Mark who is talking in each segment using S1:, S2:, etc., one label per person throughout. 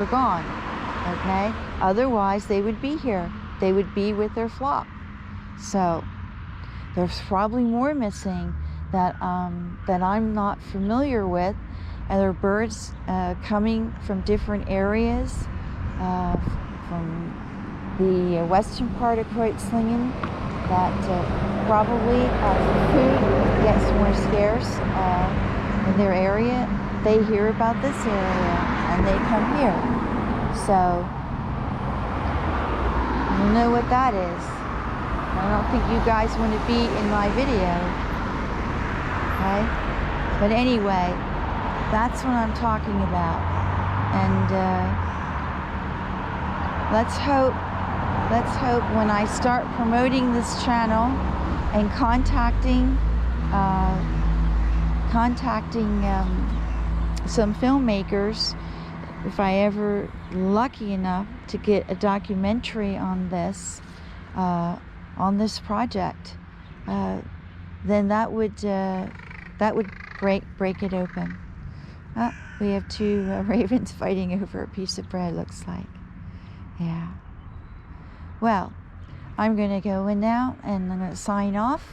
S1: are gone, okay? Otherwise, they would be here. They would be with their flock. So there's probably more missing that I'm not familiar with. And there are birds coming from different areas, from the western part of Kreuzlingen, that probably food gets more scarce in their area. They hear about this area and they come here. So you know what that is. I don't think you guys want to be in my video, okay? But anyway, that's what I'm talking about. And let's hope when I start promoting this channel and contacting some filmmakers, if I ever lucky enough to get a documentary on this project, then that would break it open. We have two ravens fighting over a piece of bread, looks like. Yeah. Well, I'm going to go in now and I'm going to sign off.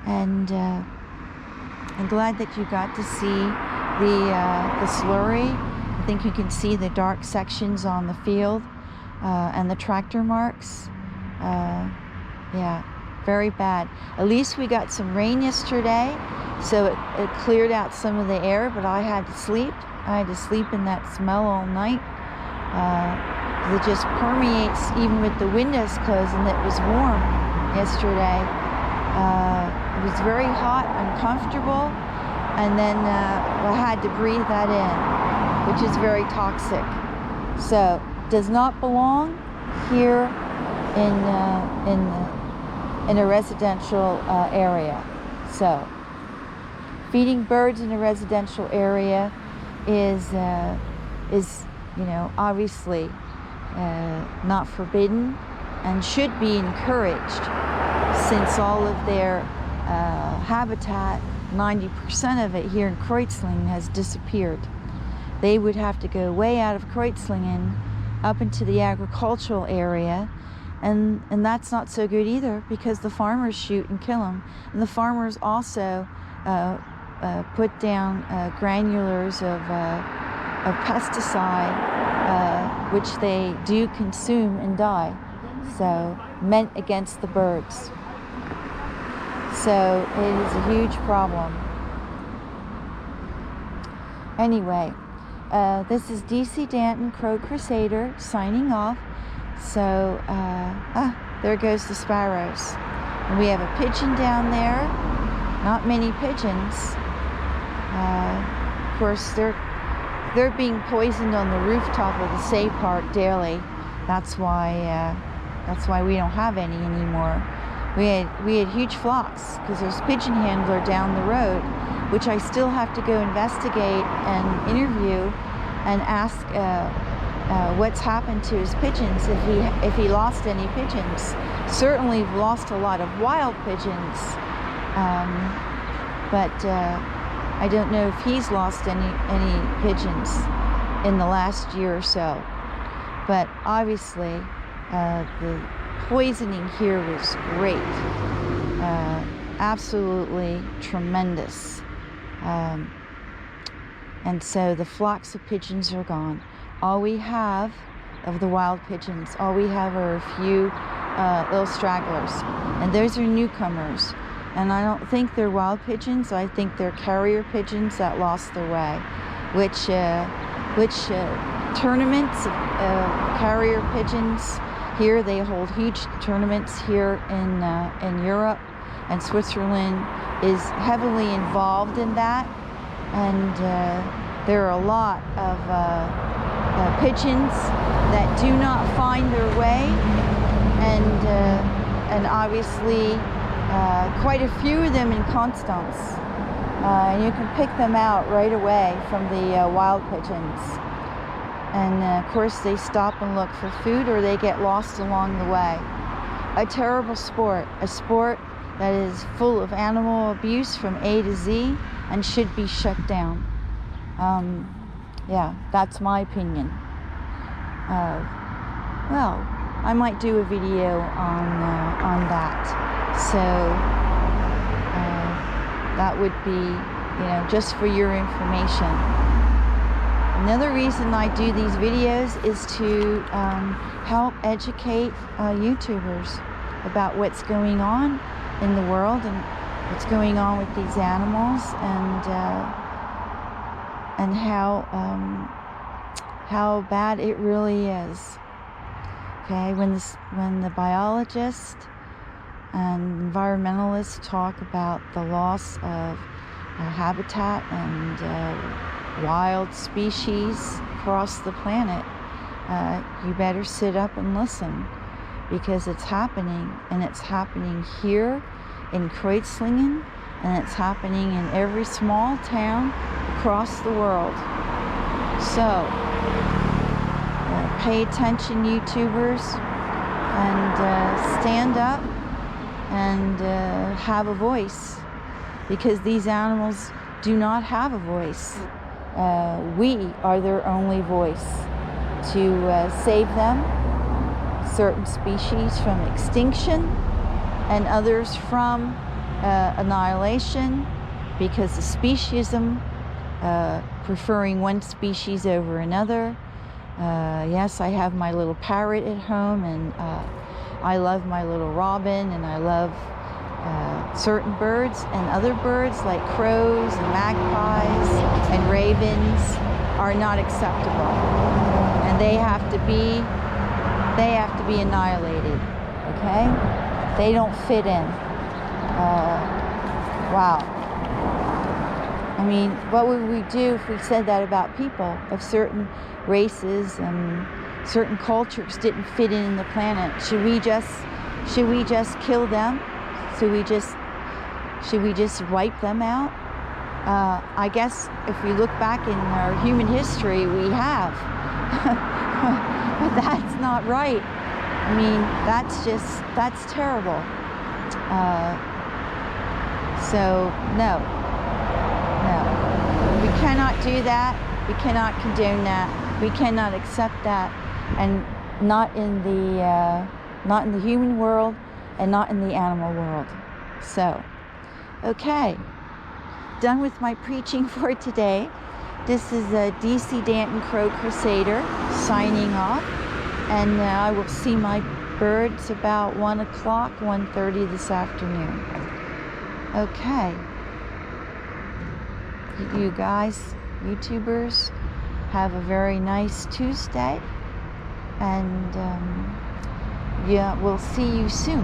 S1: And I'm glad that you got to see the slurry. I think you can see the dark sections on the field and the tractor marks. Yeah, very bad. At least we got some rain yesterday, so it cleared out some of the air, but I had to sleep. I had to sleep in that smell all night. It just permeates even with the windows closed, and it was warm yesterday. It was very hot, uncomfortable, and then I had to breathe that in, which is very toxic. So, does not belong here in a residential area. So, feeding birds in a residential area is you know, obviously not forbidden and should be encouraged, since all of their habitat, 90% of it here in Kreuzlingen, has disappeared. They would have to go way out of Kreuzlingen up into the agricultural area, and that's not so good either, because the farmers shoot and kill them, and the farmers also put down granulars of pesticide, which they do consume and die, so meant against the birds. So it is a huge problem. Anyway, this is DC Danton, Crow Crusader, signing off. So, there goes the sparrows. And we have a pigeon down there. Not many pigeons. Of course, they're being poisoned on the rooftop of the Say Park daily. That's why we don't have any anymore. We had huge flocks because there's a pigeon handler down the road, which I still have to go investigate and interview and ask what's happened to his pigeons, if he lost any pigeons. Certainly lost a lot of wild pigeons, but I don't know if he's lost any pigeons in the last year or so. But obviously the poisoning here was great, absolutely tremendous, and so the flocks of pigeons are gone. All we have of the wild pigeons, all we have are a few little stragglers, and those are newcomers. And I don't think they're wild pigeons. I think they're carrier pigeons that lost their way, which tournaments of carrier pigeons here, they hold huge tournaments here in Europe, and Switzerland is heavily involved in that. And there are a lot of pigeons that do not find their way, and obviously quite a few of them in Constance. And you can pick them out right away from the wild pigeons. And of course they stop and look for food, or they get lost along the way. A terrible sport, a sport that is full of animal abuse from A to Z and should be shut down. Yeah, that's my opinion. well, I might do a video on that. So that would be, just for your information. Another reason I do these videos is to help educate YouTubers about what's going on in the world and what's going on with these animals, and how bad it really is. Okay, when the biologists and environmentalists talk about the loss of habitat and wild species across the planet, you better sit up and listen, because it's happening, and it's happening here in Kreuzlingen, and it's happening in every small town across the world. So pay attention, YouTubers, and stand up and have a voice, because these animals do not have a voice. We are their only voice to save them, certain species from extinction and others from annihilation, because of speciesism, preferring one species over another. Yes, I have my little parrot at home, and I love my little robin, and I love certain birds, and other birds like crows and magpies and ravens are not acceptable, and they have to be annihilated. Okay, they don't fit in. Wow. I mean, what would we do if we said that about people? If certain races and certain cultures didn't fit in the planet, should we just kill them? Should we just wipe them out? I guess if we look back in our human history, we have. But that's not right. I mean, that's terrible. So no. We cannot do that. We cannot condone that. We cannot accept that, and not in the human world, and not in the animal world. So, okay, done with my preaching for today. This is DC Danton Crow Crusader signing off, and I will see my birds about 1 o'clock, 1:30 this afternoon. Okay. You guys, YouTubers, have a very nice Tuesday, and yeah, we'll see you soon.